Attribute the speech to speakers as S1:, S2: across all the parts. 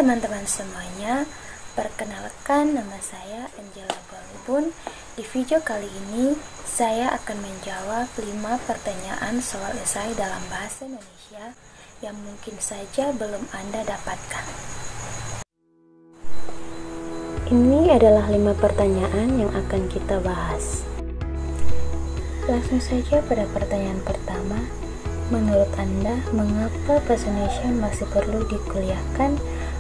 S1: teman-teman semuanya, perkenalkan nama saya Angela Balubun. Di video kali ini saya akan menjawab 5 pertanyaan soal esai dalam bahasa Indonesia yang mungkin saja belum Anda dapatkan. Ini adalah 5 pertanyaan yang akan kita bahas. Langsung saja pada pertanyaan pertama. Menurut Anda, mengapa bahasa Indonesia masih perlu dikuliahkan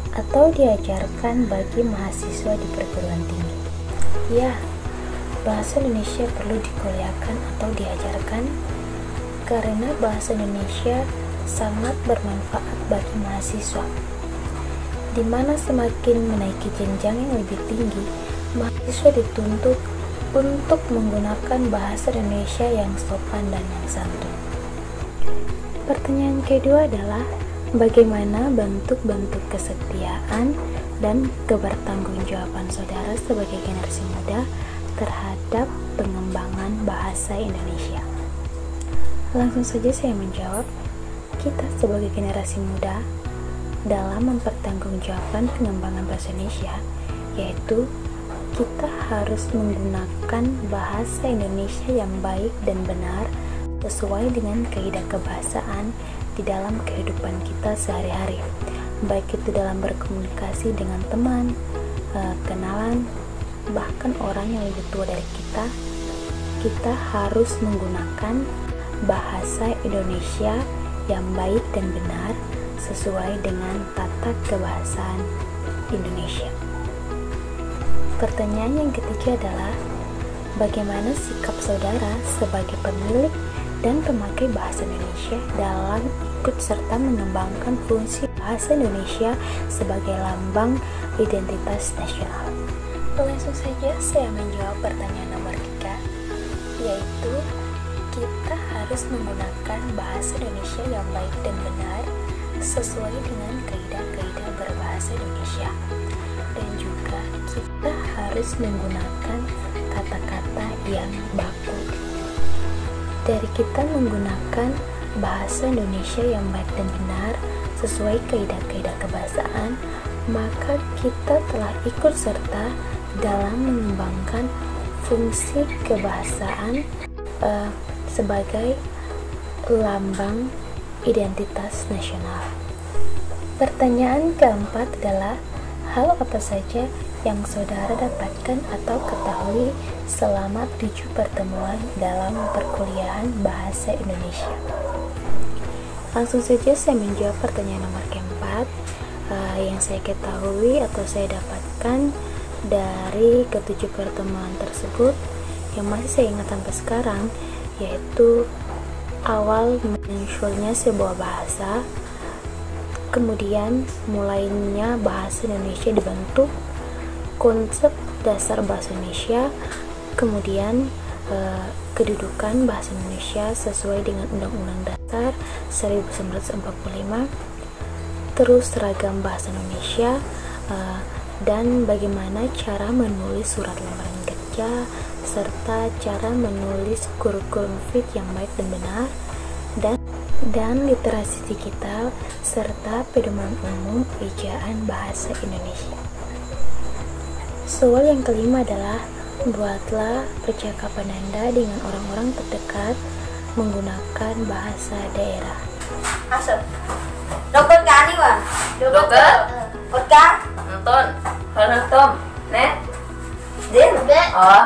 S1: atau diajarkan bagi mahasiswa di perguruan tinggi? Ya, bahasa Indonesia perlu dikuliahkan atau diajarkan karena bahasa Indonesia sangat bermanfaat bagi mahasiswa, di mana semakin menaiki jenjang yang lebih tinggi, mahasiswa dituntut untuk menggunakan bahasa Indonesia yang sopan dan yang santun. Pertanyaan kedua adalah, bagaimana bentuk-bentuk kesetiaan dan kebertanggungjawaban saudara sebagai generasi muda terhadap pengembangan bahasa Indonesia? Langsung saja saya menjawab, kita sebagai generasi muda dalam mempertanggungjawabkan pengembangan bahasa Indonesia, yaitu kita harus menggunakan bahasa Indonesia yang baik dan benar sesuai dengan kaidah kebahasaan di dalam kehidupan kita sehari-hari, baik itu dalam berkomunikasi dengan teman, kenalan, bahkan orang yang lebih tua dari kita harus menggunakan bahasa Indonesia yang baik dan benar sesuai dengan tata kebahasaan Indonesia. Pertanyaan yang ketiga adalah, bagaimana sikap saudara sebagai pemilik dan pemakai bahasa Indonesia dalam ikut serta mengembangkan fungsi bahasa Indonesia sebagai lambang identitas nasional? Langsung saja saya menjawab pertanyaan nomor 3, yaitu kita harus menggunakan bahasa Indonesia yang baik dan benar sesuai dengan kaidah-kaidah berbahasa Indonesia, dan juga kita harus menggunakan kata-kata yang baku. Dari kita menggunakan bahasa Indonesia yang baik dan benar sesuai kaidah-kaidah kebahasaan, maka kita telah ikut serta dalam mengembangkan fungsi kebahasaan sebagai lambang identitas nasional. Pertanyaan keempat adalah, hal apa saja yang saudara dapatkan atau ketahui selama 7 pertemuan dalam perkuliahan bahasa Indonesia? Langsung saja saya menjawab pertanyaan nomor keempat. Yang saya ketahui atau saya dapatkan dari ke-7 pertemuan tersebut yang masih saya ingat sampai sekarang, yaitu awal munculnya sebuah bahasa, kemudian mulainya bahasa Indonesia dibentuk, konsep dasar bahasa Indonesia, kemudian kedudukan bahasa Indonesia sesuai dengan Undang-Undang Dasar 1945, terus seragam bahasa Indonesia, dan bagaimana cara menulis surat lamaran kerja, serta cara menulis kurikulum fit yang baik dan benar, dan literasi digital, serta pedoman umum ejaan bahasa Indonesia. Soal yang kelima adalah, buatlah percakapan Anda dengan orang-orang terdekat menggunakan bahasa daerah.
S2: Masuk. Dokter Kani, Wan. Dokter. Dokter. Nonton. Nonton. Nek. Din. Oh.